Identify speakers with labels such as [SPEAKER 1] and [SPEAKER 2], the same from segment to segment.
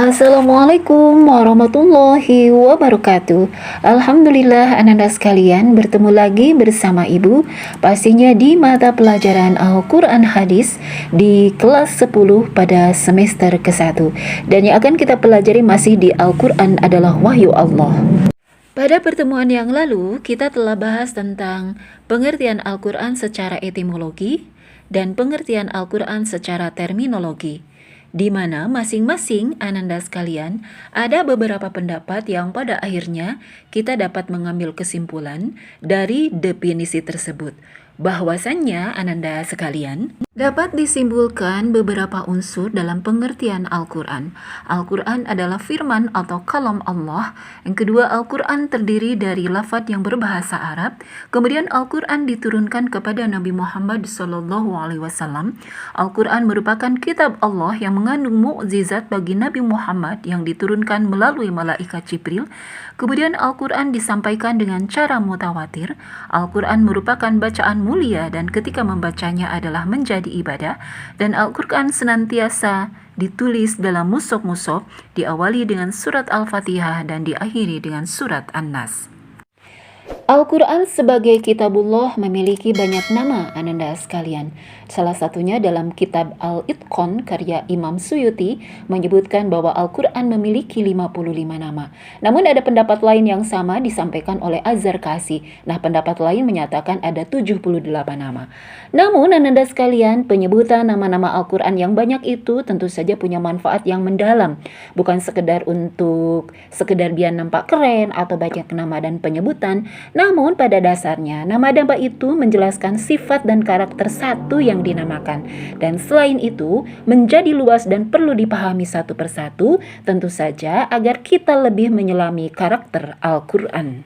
[SPEAKER 1] Assalamualaikum warahmatullahi wabarakatuh. Alhamdulillah ananda sekalian, bertemu lagi bersama Ibu pastinya di mata pelajaran Al-Quran Hadis di kelas 10 pada semester ke-1. Dan yang akan kita pelajari masih di Al-Quran adalah wahyu Allah. Pada pertemuan yang lalu kita telah bahas tentang pengertian Al-Quran secara etimologi dan pengertian Al-Quran secara terminologi, di mana masing-masing ananda sekalian ada beberapa pendapat yang pada akhirnya kita dapat mengambil kesimpulan dari definisi tersebut. Bahwasannya ananda sekalian dapat disimpulkan beberapa unsur dalam pengertian Al-Quran. Al-Quran adalah firman atau kalam Allah. Yang kedua, Al-Quran terdiri dari lafaz yang berbahasa Arab. Kemudian Al-Quran diturunkan kepada Nabi Muhammad SAW. Al-Quran merupakan kitab Allah yang mengandung mukjizat bagi Nabi Muhammad yang diturunkan melalui malaikat Jibril. Kemudian Al-Quran disampaikan dengan cara mutawatir. Al-Quran merupakan bacaan mulia dan ketika membacanya adalah menjadi ibadah, dan Al-Quran senantiasa ditulis dalam mushaf-mushaf, diawali dengan surat Al-Fatihah dan diakhiri dengan surat An-Nas. Al-Quran sebagai kitabullah memiliki banyak nama ananda sekalian. Salah satunya dalam kitab Al-Itqan karya Imam Suyuti menyebutkan bahwa Al-Quran memiliki 55 nama. Namun ada pendapat lain yang sama disampaikan oleh Az-Zarkasi. Nah, pendapat lain menyatakan ada 78 nama. Namun ananda sekalian, penyebutan nama-nama Al-Quran yang banyak itu tentu saja punya manfaat yang mendalam. Bukan sekedar biar nampak keren atau banyak nama dan penyebutan. Namun pada dasarnya nama-nama itu menjelaskan sifat dan karakter satu yang dinamakan. Dan selain itu menjadi luas dan perlu dipahami satu persatu, tentu saja agar kita lebih menyelami karakter Al-Quran.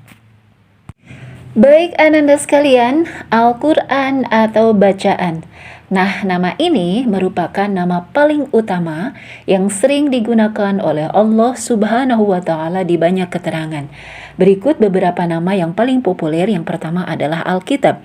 [SPEAKER 1] Baik ananda sekalian, Al-Quran atau bacaan. Nah, nama ini merupakan nama paling utama yang sering digunakan oleh Allah Subhanahu wa Ta'ala di banyak keterangan. Berikut beberapa nama yang paling populer. Yang pertama adalah Alkitab.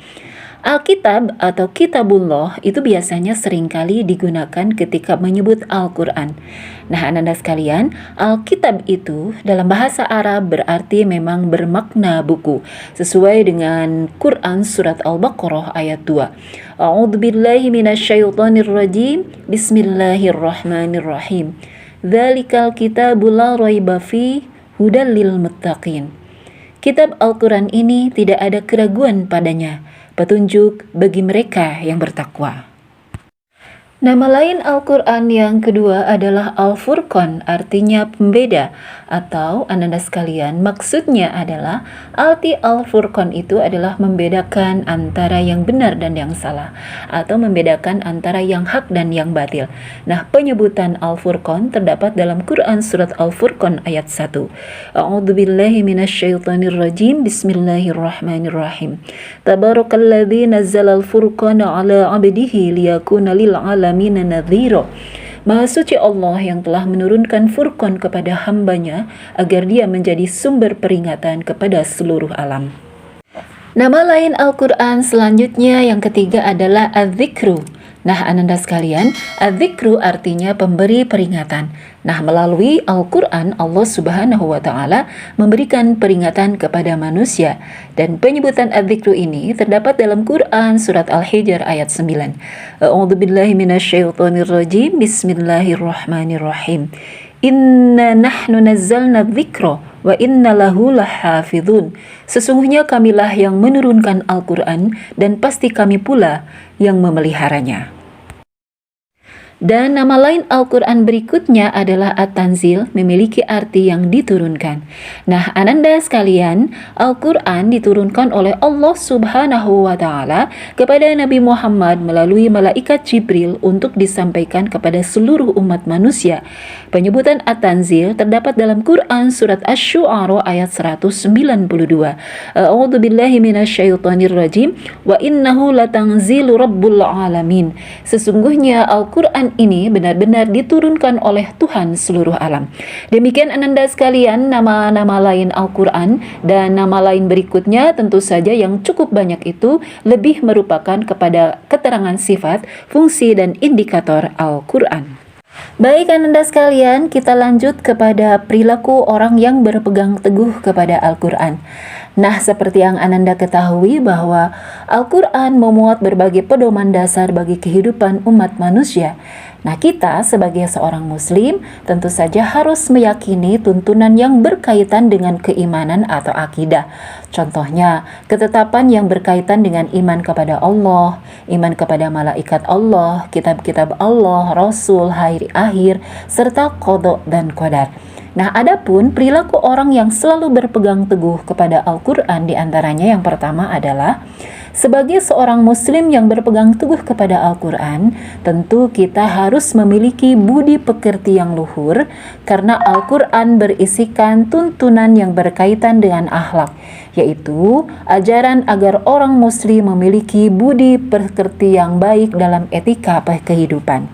[SPEAKER 1] Alkitab atau Kitabullah itu biasanya seringkali digunakan ketika menyebut Al-Quran. Nah, ananda sekalian, Alkitab itu dalam bahasa Arab berarti memang bermakna buku, sesuai dengan Quran surat Al-Baqarah ayat 2. A'udzubillahi minasyaitonirrajim. Bismillahirrahmanirrahim. Dzalikal kitabul la raiba fi hudal lil muttaqin. Kitab Al-Quran ini tidak ada keraguan padanya, petunjuk bagi mereka yang bertakwa. Nama lain Al-Quran yang kedua adalah Al-Furqan, artinya pembeda, atau ananda sekalian maksudnya adalah arti Al-Furqan itu adalah membedakan antara yang benar dan yang salah, atau membedakan antara yang hak dan yang batil. Nah, penyebutan Al-Furqan terdapat dalam Quran surat Al-Furqan ayat 1. A'udzubillahi minasyaitonirrajim. Bismillahirrahmanirrahim. Tabarakalladzi nazzala al-furqana ala 'abdihi liyakuna lil 'alamin nadhira. Maha suci Allah yang telah menurunkan Furqan kepada hambanya agar dia menjadi sumber peringatan kepada seluruh alam. Nama lain Al-Quran selanjutnya yang ketiga adalah Az-Zikru. Nah, ananda sekalian, Az-Zikru artinya pemberi peringatan. Nah, melalui Al-Quran, Allah Subhanahu wa Ta'ala memberikan peringatan kepada manusia. Dan penyebutan Az-Zikru ini terdapat dalam Quran surat Al-Hijr ayat 9. A'udzubillahi minasyaitonirrajim. Bismillahirrahmanirrahim. Inna nahnu nazzalna dzikra wa inna lahu lahafizun. Sesungguhnya kamilah yang menurunkan Al-Quran dan pasti kami pula yang memeliharanya. Dan nama lain Al-Quran berikutnya adalah At-Tanzil, memiliki arti yang diturunkan. Nah, ananda sekalian, Al-Quran diturunkan oleh Allah Subhanahu wa Ta'ala kepada Nabi Muhammad melalui malaikat Jibril untuk disampaikan kepada seluruh umat manusia. Penyebutan At-Tanzil terdapat dalam Quran surat Asy-Syu'ara ayat 192. A'udzubillahi minasyaitonirrajim. Wa innahu latanzilu rabbul alamin. Sesungguhnya Al-Quran ini benar-benar diturunkan oleh Tuhan seluruh alam. Demikian ananda sekalian nama-nama lain Al-Quran, dan nama lain berikutnya tentu saja yang cukup banyak itu lebih merupakan kepada keterangan sifat, fungsi dan indikator Al-Quran. Baik Ananda sekalian, kita lanjut kepada perilaku orang yang berpegang teguh kepada Al-Quran. Nah, seperti yang Ananda ketahui bahwa Al-Quran memuat berbagai pedoman dasar bagi kehidupan umat manusia. Nah, kita sebagai seorang muslim tentu saja harus meyakini tuntunan yang berkaitan dengan keimanan atau akidah. Contohnya, ketetapan yang berkaitan dengan iman kepada Allah, iman kepada malaikat Allah, kitab-kitab Allah, Rasul, hari akhir, serta qada dan qadar. Nah, adapun perilaku orang yang selalu berpegang teguh kepada Al-Quran diantaranya yang pertama adalah sebagai seorang muslim yang berpegang teguh kepada Al-Quran, tentu kita harus memiliki budi pekerti yang luhur karena Al-Quran berisikan tuntunan yang berkaitan dengan akhlak, yaitu ajaran agar orang muslim memiliki budi pekerti yang baik dalam etika kehidupan.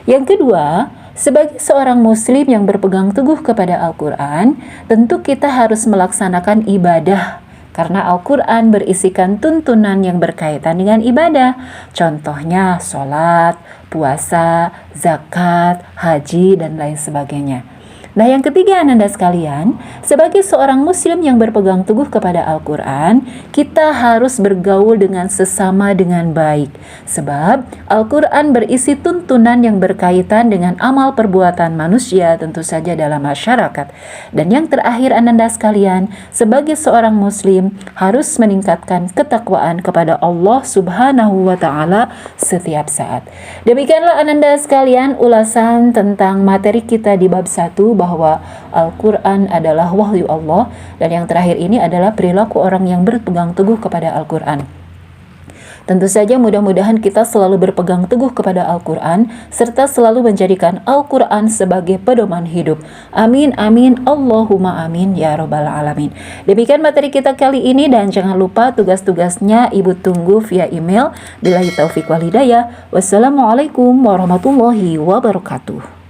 [SPEAKER 1] Yang kedua, sebagai seorang muslim yang berpegang teguh kepada Al-Quran, tentu kita harus melaksanakan ibadah karena Al-Quran berisikan tuntunan yang berkaitan dengan ibadah. Contohnya sholat, puasa, zakat, haji, dan lain sebagainya. Nah, yang ketiga Ananda sekalian, sebagai seorang muslim yang berpegang teguh kepada Al-Quran, kita harus bergaul dengan sesama dengan baik. Sebab Al-Quran berisi tuntunan yang berkaitan dengan amal perbuatan manusia tentu saja dalam masyarakat. Dan yang terakhir Ananda sekalian, sebagai seorang muslim harus meningkatkan ketakwaan kepada Allah Subhanahu wa Ta'ala setiap saat. Demikianlah Ananda sekalian ulasan tentang materi kita di bab 1 bahwa Al-Quran adalah wahyu Allah, dan yang terakhir ini adalah perilaku orang yang berpegang teguh kepada Al-Quran. Tentu saja mudah-mudahan kita selalu berpegang teguh kepada Al-Quran serta selalu menjadikan Al-Quran sebagai pedoman hidup. Amin, amin, Allahumma amin, ya Rabbal Alamin. Demikian materi kita kali ini, dan jangan lupa tugas-tugasnya Ibu tunggu via email. Billahi taufiq wal hidayah. Wassalamualaikum warahmatullahi wabarakatuh.